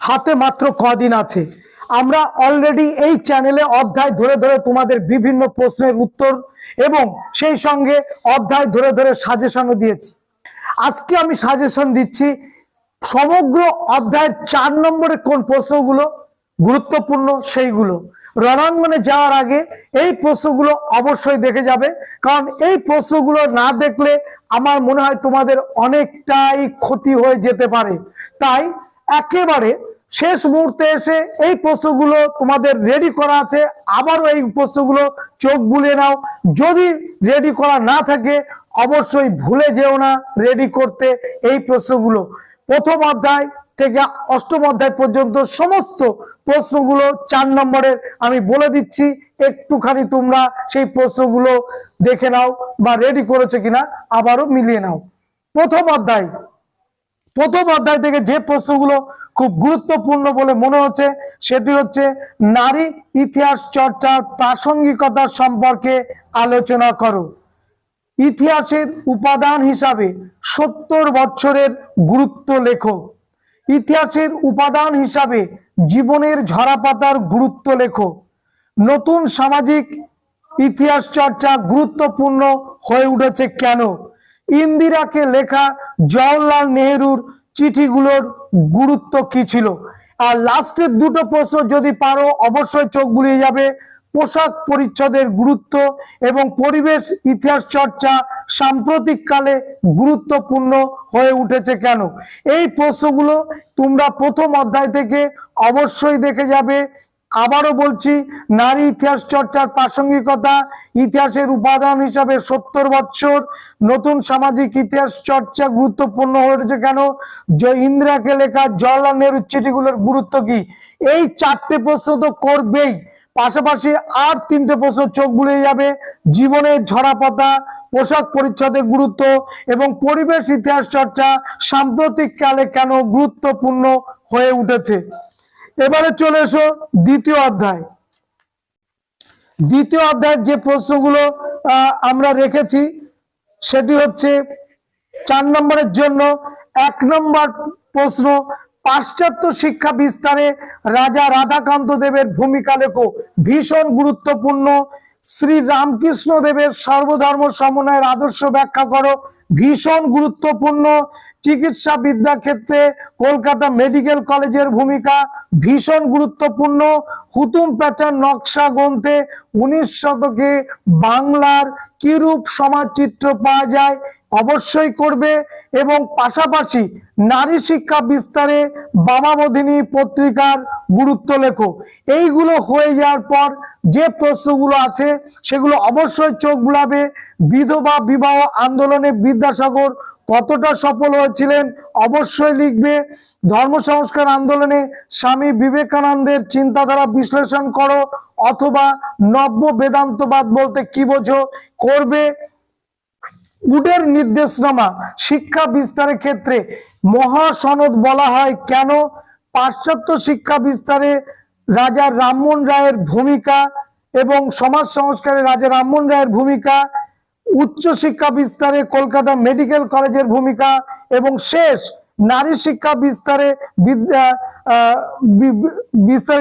হাতে মাত্র কদিন আছে। আমরা অলরেডি এই চ্যানেলে অধ্যায় ধরে ধরে তোমাদের বিভিন্ন প্রশ্নের উত্তর এবং সেই সঙ্গে অধ্যায় ধরে ধরে সাজেশনও দিয়েছি। আজকে আমি সাজেশন দিচ্ছি সমগ্র অধ্যায়ের 4 নম্বরে কোন প্রশ্নগুলো গুরুত্বপূর্ণ সেইগুলো। রণাঙ্গনে যাওয়ার আগে এই প্রশ্নগুলো অবশ্যই দেখে যাবে, কারণ এই প্রশ্নগুলো না দেখলে আমার মনে হয় তোমাদের অনেকটাই ক্ষতি হয়ে যেতে পারে। তাই একেবারে শেষ মুহূর্তে এসে এই প্রশ্নগুলো তোমাদের রেডি করা আছে, আবারও এই প্রশ্নগুলো চোখ বুলিয়ে নাও। যদি রেডি করা না থাকে অবশ্যই ভুলে যেও না রেডি করতে এই প্রশ্নগুলো। প্রথম অধ্যায় থেকে অষ্টম অধ্যায় পর্যন্ত সমস্ত প্রশ্নগুলো 4 নম্বরের আমি বলে দিচ্ছি, একটুখানি তোমরা সেই প্রশ্নগুলো দেখে নাও বা রেডি করেছো কিনা আবারও মিলিয়ে নাও। প্রথম অধ্যায় থেকে যে প্রশ্নগুলো খুব গুরুত্বপূর্ণ বলে মনে হচ্ছে সেটি হচ্ছে নারী ইতিহাস চর্চার প্রাসঙ্গিকতা সম্পর্কে আলোচনা করো। ইতিহাসের উপাদান হিসাবে 70 বছরের গুরুত্ব লেখো। ইতিহাসের উপাদান হিসাবে জীবনের ঝরাপাতার গুরুত্ব লেখো। নতুন সামাজিক ইতিহাস চর্চা গুরুত্বপূর্ণ হয়ে উঠেছে কেন? ইন্দিরাকে লেখা জওহরলাল নেহরুর চিঠিগুলোর গুরুত্ব কি ছিল? আর লাস্টের দুটো প্রশ্ন যদি পারো অবশ্যই চোখ বুলিয়ে যাবে। পোশাক পরিচ্ছদের গুরুত্ব এবং পরিবেশ ইতিহাস চর্চা সাম্প্রতিককালে গুরুত্বপূর্ণ হয়ে উঠেছে কেন? এই প্রশ্নগুলো তোমরা প্রথম অধ্যায় থেকে অবশ্যই দেখে যাবে। আবারও বলছি, নারী ইতিহাস চর্চার প্রাসঙ্গিকতা, ইতিহাসের উপাদান হিসাবে 70 বছর, নতুন সামাজিক ইতিহাস চর্চা গুরুত্বপূর্ণ হয়েছে কেন, ইন্দিরাকে লেখা জওহরলাল নেহরুর চিঠিগুলোর গুরুত্ব কি? এই 4টে প্রশ্ন তো করবেই, পাশাপাশি আর 3টে প্রশ্ন চোখ বুলিয়ে যাবে। জীবনের ঝরাপাতা, পোশাক পরিচ্ছদের গুরুত্ব এবং পরিবেশ ইতিহাস চর্চা সাম্প্রতিককালে কেন গুরুত্বপূর্ণ হয়ে উঠেছে। এবারে চলে এসো দ্বিতীয় অধ্যায়। দ্বিতীয় অধ্যায়ের যে প্রশ্নগুলো আমরা রেখেছি সেটি হচ্ছে 4 নম্বরের জন্য 1 নম্বর প্রশ্ন, পাশ্চাত্য শিক্ষা বিস্তারে রাজা রাধাকান্ত দেবের ভূমিকা লেখো। ভীষণ গুরুত্বপূর্ণ। শ্রী রামকৃষ্ণ দেবের সর্বধর্ম সমন্বয়ের আদর্শ ব্যাখ্যা করো। ভীষণ গুরুত্বপূর্ণ। চিকিৎসা বিদ্যা ক্ষেত্রে কলকাতা মেডিকেল কলেজের ভূমিকা ভীষণ গুরুত্বপূর্ণ। হুতুম প্যাঁচার নকশা গ্রন্থে 19 শতকে বাংলার কিরূপ সমাজচিত্র পাওয়া যায় অবশ্যই করবে। এবং পাশাপাশি নারী শিক্ষা বিস্তারে বামাবোধিনী পত্রিকার গুরুত্ব লেখো। এইগুলো হয়ে যাওয়ার পর যে প্রশ্নগুলো আছে সেগুলো অবশ্যই চোখ বুলাবে। বিধবা বিবাহ আন্দোলনে বিদ্যাসাগর কতটা সফল হয়েছিলেন অবশ্যই লিখবে। ধর্ম সংস্কার আন্দোলনে স্বামী বিবেকানন্দের চিন্তাধারা বিশ্লেষণ করো, অথবা নব্য বেদান্তবাদ বলতে কি বোঝো করবে। উডের নির্দেশনামা শিক্ষা বিস্তারের ক্ষেত্রে মহাসনদ বলা হয় কেন? পাশ্চাত্য শিক্ষা বিস্তারে রাজা রামমোহন রায়ের ভূমিকা এবং সমাজ সংস্কারে রাজা রামমোহন রায়ের ভূমিকা, উচ্চ শিক্ষা বিস্তারে কলকাতা মেডিকেল কলেজের ভূমিকা এবং শেষ নারী শিক্ষা বিস্তারে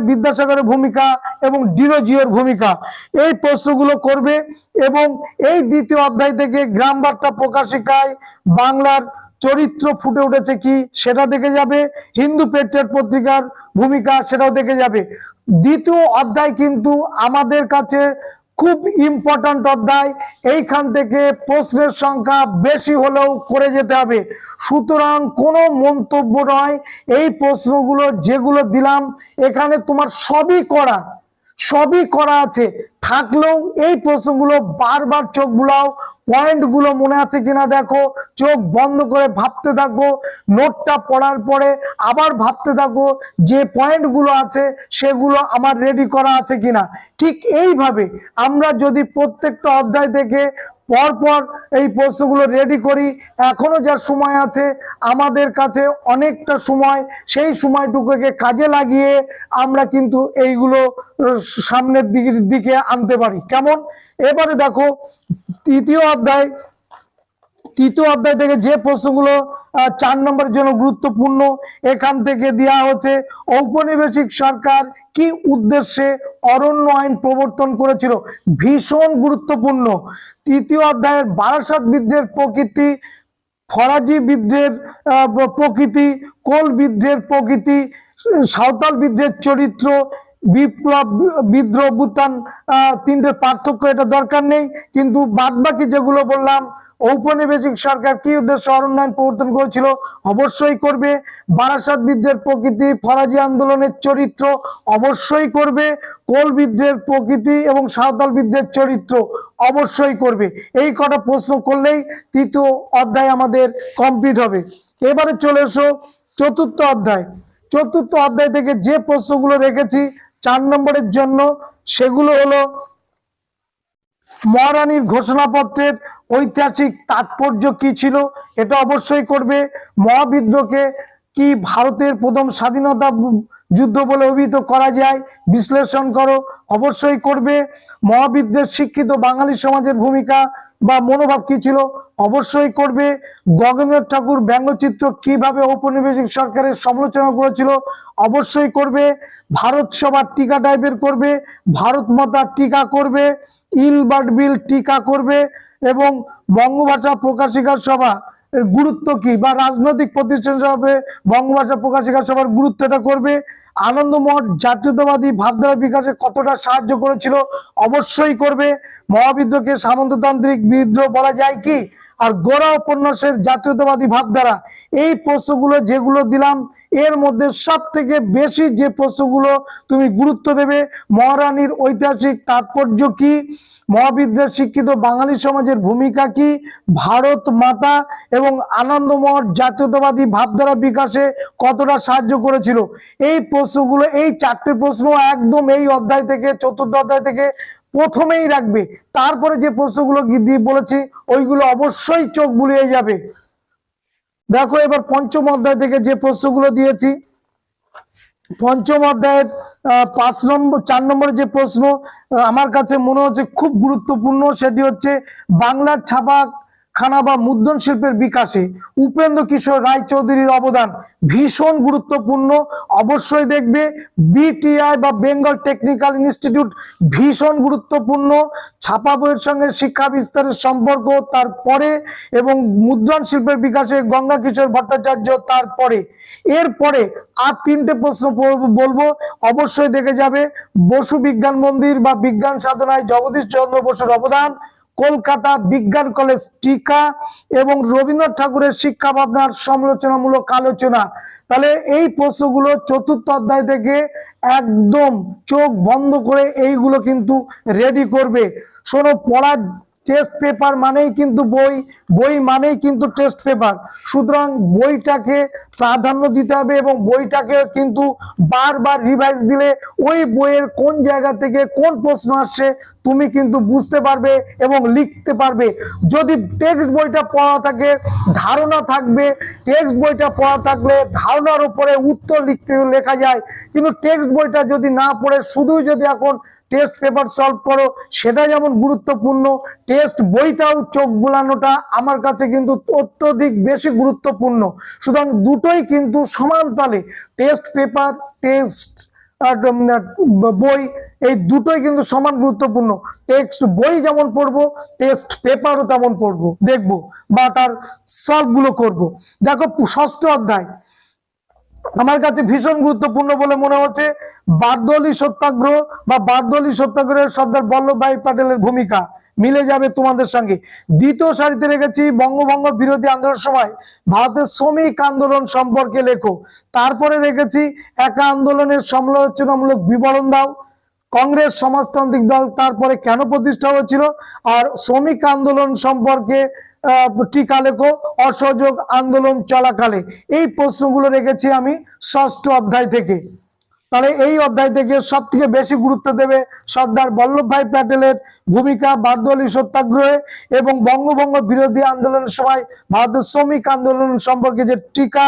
বিদ্যাসাগরের ভূমিকা এবং ডিরোজিওর ভূমিকা। এই প্রশ্নগুলো করবে। এবং এই দ্বিতীয় অধ্যায় থেকে গ্রাম বার্তা প্রকাশিকায় বাংলার চরিত্র ফুটে উঠেছে কি সেটা দেখে যাবে। হিন্দু পেট্রিয়ট পত্রিকার ভূমিকা সেটাও দেখে যাবে। দ্বিতীয় অধ্যায় কিন্তু আমাদের কাছে খুব ইম্পর্ট্যান্ট অধ্যায়। এইখান থেকে প্রশ্নের সংখ্যা বেশি হলেও করে যেতে হবে। সুতরাং কোনো মন্তব্য নয়, এই প্রশ্নগুলো যেগুলো দিলাম এখানে তোমার সবই করা আছে, থাকলেও এই প্রশ্নগুলো বারবার চোখ বুলাও, পয়েন্টগুলো মনে আছে কিনা দেখো, চোখ বন্ধ করে ভাবতে থাকো, নোটটা পড়ার পরে আবার ভাবতে থাকো যে পয়েন্টগুলো আছে সেগুলো আমার রেডি করা আছে কিনা। ঠিক এইভাবে আমরা যদি প্রত্যেকটা অধ্যায় থেকে পরপর এই প্রশ্নগুলো রেডি করি, এখনো যা সময় আছে আমাদের কাছে অনেকটা সময়, সেই সময়টুকুকে কাজে লাগিয়ে আমরা কিন্তু এইগুলো সামনের দিকে আনতে পারি। কেমন? এবারে দেখো তৃতীয় অধ্যায় তৃতীয় অধ্যায় থেকে যে প্রশ্নগুলো 4 নম্বরের জন্য গুরুত্বপূর্ণ এখান থেকে দেওয়া হচ্ছে, ঔপনিবেশিক সরকার কি উদ্দেশ্যে অরণ্য আইন প্রবর্তন করেছিল, ভীষণ গুরুত্বপূর্ণ। তৃতীয় অধ্যায়ের বারাসাত বিদ্রোহের প্রকৃতি, ফরাজি বিদ্রোহের প্রকৃতি, কোল বিদ্রোহের প্রকৃতি, সাঁওতাল বিদ্রোহের চরিত্র, বিপ্লব, বিদ্রোহ, অভ্যুত্থান, তিনটের পার্থক্য এটা দরকার নেই, কিন্তু বাদবাকি যেগুলো বললাম, ঔপনিবেশিক সরকার কি উদ্দেশ্যে অরণ্য আইন প্রবর্তন করেছিল অবশ্যই করবে, বারাসাত বিদ্রোহের প্রকৃতি, ফরাজি আন্দোলনের চরিত্র অবশ্যই করবে, কোল বিদ্রোহের প্রকৃতি এবং সাঁওতাল বিদ্রোহের চরিত্র অবশ্যই করবে। এই কটা প্রশ্ন করলেই তৃতীয় অধ্যায় আমাদের কমপ্লিট হবে। এবারে চলে এসো চতুর্থ অধ্যায়। চতুর্থ অধ্যায় থেকে যে প্রশ্নগুলো রেখেছি 4 নম্বরের জন্য, সেগুলো হলো মহারানীর ঘোষণাপত্রের ঐতিহাসিক তাৎপর্য কি ছিল, এটা অবশ্যই করবে। মহাবিদ্রোহকে কি ভারতের প্রথম স্বাধীনতা যুদ্ধ বলে অভিহিত করা যায়, বিশ্লেষণ করো, অবশ্যই করবে। মহাবিদ্রোহের শিক্ষিত বাঙালি সমাজের ভূমিকা বা মনোভাব কি ছিল, অবশ্যই করবে। গগনেন্দ্রনাথ ঠাকুর ব্যঙ্গচিত্র কিভাবে ঔপনিবেশিক সরকারের সমালোচনা করেছিল, অবশ্যই করবে। ভারত সভার টিকা টাইপের করবে, ভারত মাতার টিকা করবে, ইলবার্ট বিল টিকা করবে, এবং বঙ্গভাষা প্রকাশিকা সভা এর গুরুত্ব কি বা রাজনৈতিক প্রতিষ্ঠান হিসাবে বঙ্গভাষা প্রকাশিকা সভার গুরুত্বটা করবে। আনন্দমঠ জাতীয়তাবাদী ভাবধারা বিকাশে কতটা সাহায্য করেছিল, অবশ্যই করবে। মহাবিদ্রোহকে সামন্ততান্ত্রিক বিদ্রোহ বলা যায় কি, আর গোরা উপন্যাসের জাতীয়তাবাদী ভাবধারা, এই প্রশ্নগুলো যেগুলো দিলাম এর মধ্যে সব থেকে বেশি যে প্রশ্নগুলো তুমি গুরুত্ব দেবে, মহারানীর ঐতিহাসিক তাৎপর্য কি, মহাবিদ্রোহের শিক্ষিত বাঙালি সমাজের ভূমিকা কি, ভারত মাতা এবং আনন্দমঠ জাতীয়তাবাদী ভাবধারা বিকাশে কতটা সাহায্য করেছিল, এই প্রশ্নগুলো, এই 4টে প্রশ্ন একদম এই অধ্যায় থেকে, চতুর্থ অধ্যায় থেকে প্রথমেই রাখবে। তারপরে যে প্রশ্নগুলো দিয়ে বলেছি ওইগুলো অবশ্যই চোখ বুলিয়ে যাবে। দেখো এবার পঞ্চম অধ্যায় থেকে যে প্রশ্নগুলো দিয়েছি, পঞ্চম অধ্যায়ের 4 নম্বরে যে প্রশ্ন আমার কাছে মনে হচ্ছে খুব গুরুত্বপূর্ণ, সেটি হচ্ছে বাংলার ছাপাখানা বা মুদ্রণ শিল্পের বিকাশে উপেন্দ্র কিশোর রায়চৌধুরীর অবদান ভীষণ গুরুত্বপূর্ণ, অবশ্যই দেখবে। বিটিআই বা বেঙ্গল টেকনিক্যাল ইনস্টিটিউট ভীষণ গুরুত্বপূর্ণ, ছাপা বইয়ের সঙ্গে শিক্ষা বিস্তারের সম্পর্ক তারপরে, এবং মুদ্রণ শিল্পের বিকাশে গঙ্গা কিশোর ভট্টাচার্য তারপরে। এরপরে আর 3টে প্রশ্ন বলবো, অবশ্যই দেখে যাবে। বসু বিজ্ঞান মন্দির বা বিজ্ঞান সাধনায় জগদীশ চন্দ্র বসুর অবদান, কলকাতা বিজ্ঞান কলেজ টিকা, এবং রবীন্দ্রনাথ ঠাকুরের শিক্ষা ভাবনার সমালোচনামূলক আলোচনা। তাহলে এই প্রশ্নগুলো চতুর্থ অধ্যায় থেকে একদম চোখ বন্ধ করে এইগুলো কিন্তু রেডি করবে। শোনো, পড়ার টেস্ট পেপার মানেই কিন্তু বই, বই মানেই কিন্তু টেস্ট পেপার, সুতরাং বইটাকে প্রাধান্য দিতে হবে এবং বইটাকে কিন্তু বারবার রিভাইজ দিলে ওই বইয়ের কোন জায়গা থেকে কোন প্রশ্ন আসছে তুমি কিন্তু বুঝতে পারবে এবং লিখতে পারবে। যদি টেক্সট বইটা পড়া থাকে ধারণা থাকবে, টেক্সট বইটা পড়া থাকলে ধারণার উপরে উত্তর লেখা যায়, কিন্তু টেক্সট বইটা যদি না পড়ে শুধু যদি এখন টেস্ট পেপার সলভ করো, সেটা যেমন গুরুত্বপূর্ণ, টেস্ট বইটাও চোখ বুলানোটা আমার কাছে কিন্তু অত্যধিক বেশি গুরুত্বপূর্ণ। সুতরাং দুটোই কিন্তু সমান তালে, টেস্ট পেপার, টেস্ট বই, এই দুটোই কিন্তু সমান গুরুত্বপূর্ণ। টেক্সট বই যেমন পড়বো, টেস্ট পেপারও তেমন পড়বো, দেখবো বা তার সলভ গুলো করবো। দেখো ষষ্ঠ অধ্যায় আমার কাছে ভীষণ গুরুত্বপূর্ণ বলে মনে হচ্ছে, বারদৌলি সত্যাগ্রহ বা বারদৌলি সত্যাগ্রহের সর্দার বল্লভভাই প্যাটেলের ভূমিকা মিলে যাবে তোমাদের সঙ্গে। দ্বিতীয় সারিতে রেখেছি বঙ্গভঙ্গ বিরোধী আন্দোলনের সময় ভারতের শ্রমিক আন্দোলন সম্পর্কে লেখো। তারপরে রেখেছি একা আন্দোলনের সমালোচনামূলক বিবরণ দাও, কংগ্রেস সমাজতান্ত্রিক দল তারপরে কেন প্রতিষ্ঠা হয়েছিল, আর শ্রমিক আন্দোলন সম্পর্কে টিকা লেখো অসহযোগ আন্দোলন চলাকালে। এই প্রশ্নগুলো রেখেছি আমি ষষ্ঠ অধ্যায় থেকে। তাহলে এই অধ্যায় থেকে সব থেকে বেশি গুরুত্ব দেবে সর্দার বল্লভভাই প্যাটেলের ভূমিকা বারদৌলি সত্যাগ্রহে এবং বঙ্গভঙ্গ বিরোধী আন্দোলনের সময় ভারতের শ্রমিক আন্দোলন সম্পর্কে যে টিকা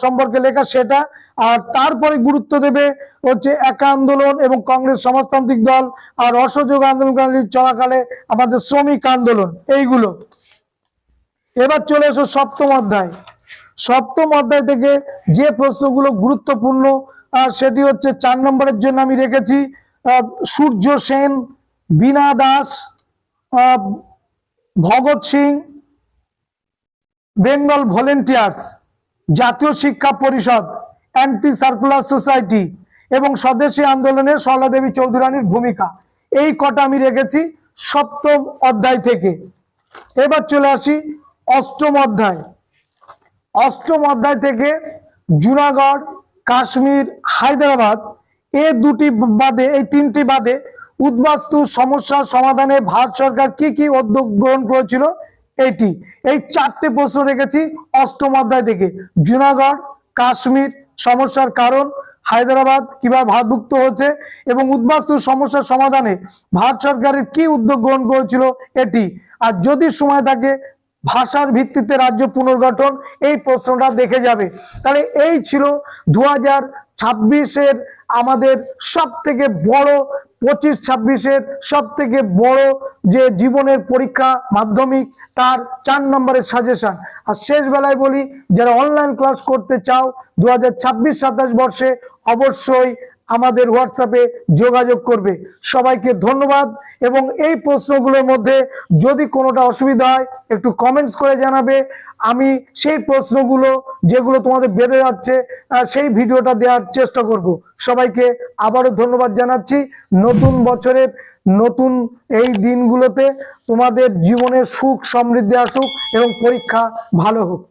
সম্পর্কে লেখা সেটা, আর তারপরে গুরুত্ব দেবে হচ্ছে একা আন্দোলন এবং কংগ্রেস সমাজতান্ত্রিক দল আর অসহযোগ আন্দোলন চলাকালে আমাদের শ্রমিক আন্দোলন, এইগুলো। এবার চলে এসো সপ্তম অধ্যায়। সপ্তম অধ্যায় থেকে যে প্রশ্নগুলো গুরুত্বপূর্ণ সেটি হচ্ছে 4 নম্বরের জন্য আমি রেখেছি সূর্য সেন, বীণা দাস, ভগৎ সিং, বেঙ্গল ভলেন্টিয়ার্স, জাতীয় শিক্ষা পরিষদ, অ্যান্টি সার্কুলার সোসাইটি এবং স্বদেশী আন্দোলনে সরলা দেবী চৌধুরী রানীর ভূমিকা। এই কটা আমি রেখেছি সপ্তম অধ্যায় থেকে। এবার চলে আসি অষ্টম অধ্যায়। অষ্টম অধ্যায় থেকে জুনাগড়, কাশ্মীর, হায়দ্রাবাদ এই তিনটি বাদে উদ্বাস্তু সমস্যার সমাধানে ভারত সরকার কি কি উদ্যোগ গ্রহণ করেছিল এই 4টে প্রশ্ন রেখেছি অষ্টম অধ্যায় থেকে। জুনাগড়, কাশ্মীর সমস্যার কারণ, হায়দ্রাবাদ কিভাবে ভারতভুক্ত হচ্ছে এবং উদ্বাস্তু সমস্যার সমাধানে ভারত সরকারের কি উদ্যোগ গ্রহণ করেছিল এটি। আর যদি সময় থাকে ভাষার ভিত্তিতে রাজ্য পুনর্গঠন, এই প্রশ্নটা দেখে যাবে। তাহলে এই ছিল 2026-এর আমাদের সব থেকে বড় 25-26-এর সব থেকে বড় যে জীবনের পরীক্ষা মাধ্যমিক তার 4 নম্বরের সাজেশন। আর শেষ বেলায় বলি, যারা অনলাইন ক্লাস করতে চাও 2026-27 বর্ষে অবশ্যই আমাদের হোয়াটসঅ্যাপে যোগাযোগ করবে। সবাইকে ধন্যবাদ এবং এই প্রশ্নগুলোর মধ্যে যদি কোনোটা অসুবিধা হয় একটু কমেন্টস করে জানাবে। আমি সেই প্রশ্নগুলো যেগুলো তোমাদের বেঁধে যাচ্ছে সেই ভিডিওটা দেওয়ার চেষ্টা করব। সবাইকে আবারও ধন্যবাদ জানাচ্ছি। নতুন বছরের নতুন এই দিনগুলোতে তোমাদের জীবনের সুখ সমৃদ্ধি আসুক এবং পরীক্ষা ভালো হোক।